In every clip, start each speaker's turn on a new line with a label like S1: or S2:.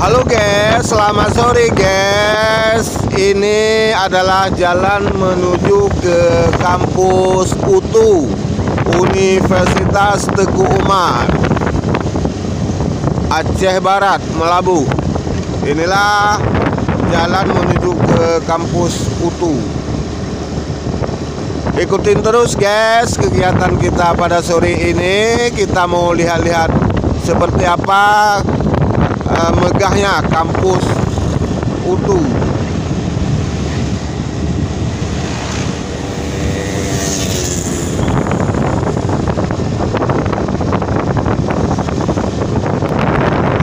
S1: Halo guys, selamat sore guys. Ini adalah jalan menuju ke kampus UTU Universitas Teguh Umar, Aceh Barat, Melabu. Inilah jalan menuju ke kampus UTU. Ikutin terus guys kegiatan kita pada sore ini. Kita mau lihat-lihat seperti apa megahnya kampus UTU.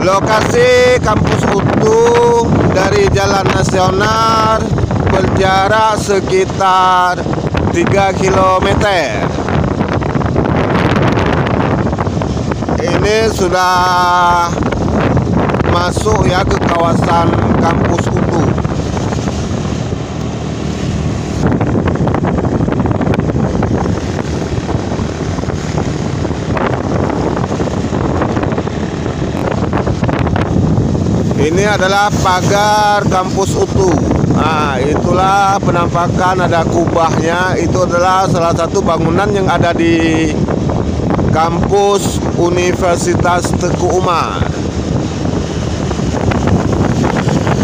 S1: Lokasi kampus UTU dari Jalan Nasional berjarak sekitar 3 km. Ini sudah masuk ya ke kawasan kampus UTU. Ini adalah pagar kampus UTU. Nah, itulah penampakan, ada kubahnya. Itu adalah salah satu bangunan yang ada di kampus Universitas Teguh Umar.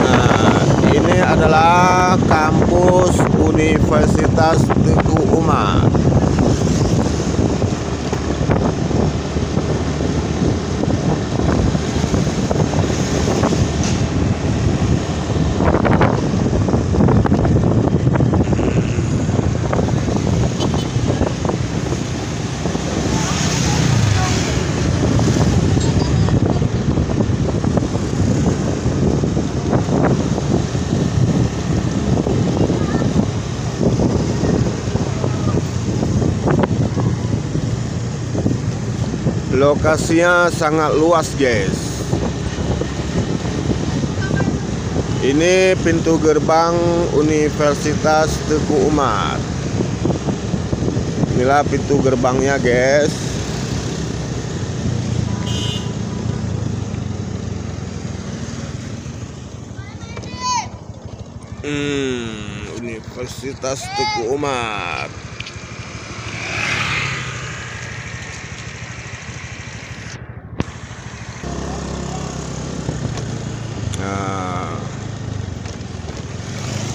S1: Nah, ini adalah kampus Universitas Teguh Umar. Lokasinya sangat luas guys. Ini pintu gerbang Universitas Teguh Umar. Inilah pintu gerbangnya guys. Universitas Teguh Umar.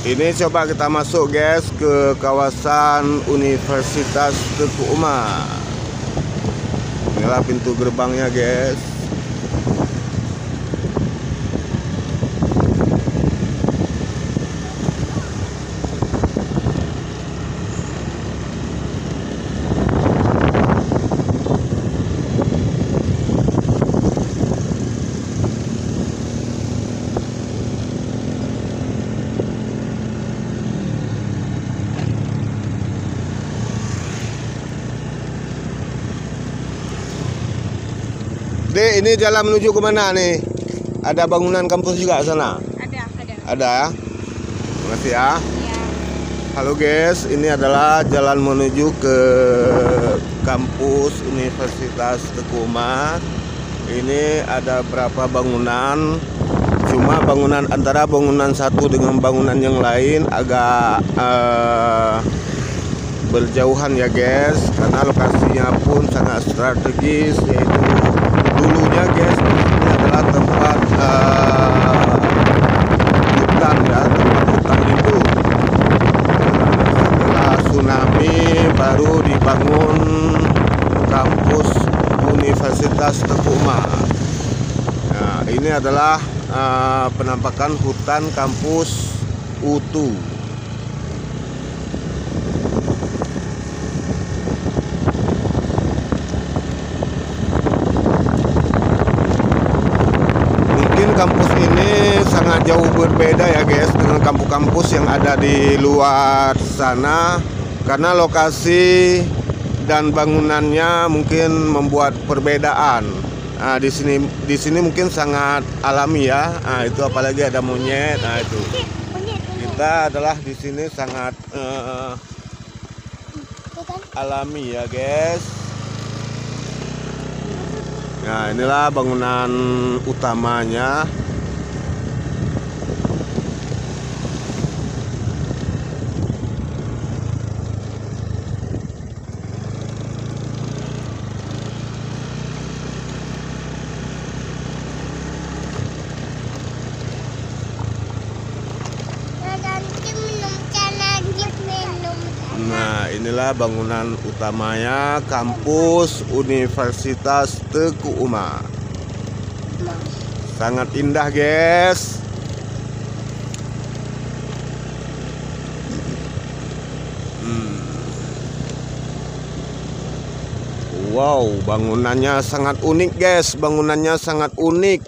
S1: Ini coba kita masuk guys ke kawasan Universitas Teguh Umar. Inilah pintu gerbangnya guys. Dek, ini jalan menuju ke mana nih? Ada bangunan kampus juga sana? Ada ya? Terima kasih ya. Iya. Halo guys, ini adalah jalan menuju ke kampus Universitas Teguh Umar. Ini ada berapa bangunan? Cuma bangunan antara bangunan satu dengan bangunan yang lain agak berjauhan ya guys, karena lokasinya pun sangat strategis, yaitu dulunya guys ini adalah tempat hutan ya, tempat hutan lindung. Setelah tsunami baru dibangun kampus Universitas Teguh Umar. Nah, ini adalah penampakan hutan kampus UTU. Kampus ini sangat jauh berbeda ya guys dengan kampus-kampus yang ada di luar sana, karena lokasi dan bangunannya mungkin membuat perbedaan. Nah, di sini mungkin sangat alami ya. Nah, itu apalagi ada monyet. Nah, itu kita adalah di sini sangat alami ya guys. Nah, inilah bangunan utamanya. Nah, inilah bangunan utamanya kampus Universitas Teguh Umar. Sangat indah, guys. Wow, bangunannya sangat unik, guys. Bangunannya sangat unik.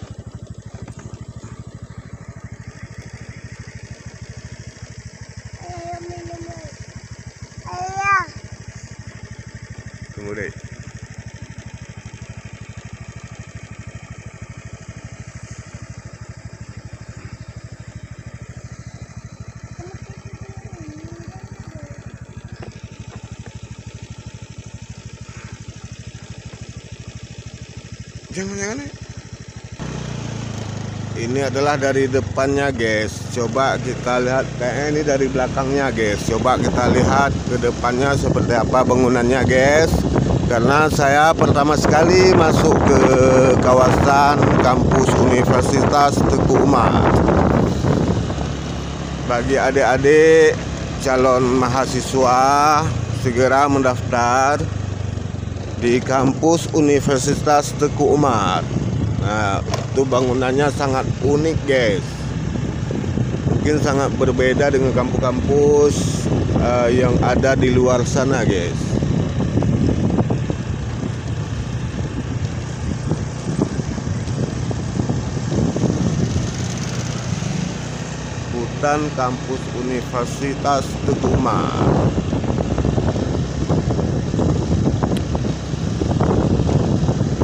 S1: Tunggu deh. Jangan. Ini adalah dari depannya, guys. Coba kita lihat. Kayaknya ini dari belakangnya, guys. Coba kita lihat ke depannya seperti apa bangunannya, guys. Karena saya pertama sekali masuk ke kawasan kampus Universitas Teguh Umar. Bagi adik-adik calon mahasiswa, segera mendaftar di kampus Universitas Teguh Umar. Nah, itu bangunannya sangat unik, guys. Mungkin sangat berbeda dengan kampus-kampus yang ada di luar sana, guys. Hutan kampus Universitas Teguh Umar.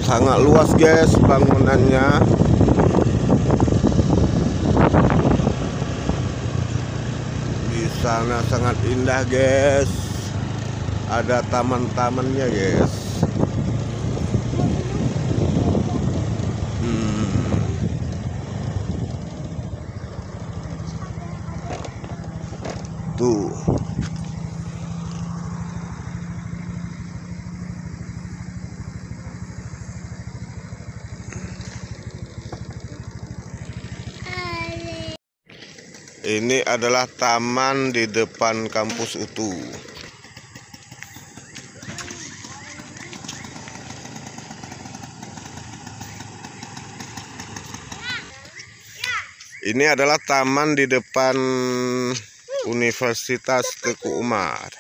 S1: Sangat luas, guys, bangunannya. Di sana sangat indah, guys. Ada taman-tamannya, guys. Tuh. Ini adalah taman di depan kampus UTU. Ini adalah taman di depan Universitas Teguh Umar.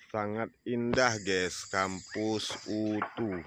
S1: Sangat indah, guys, kampus UTU.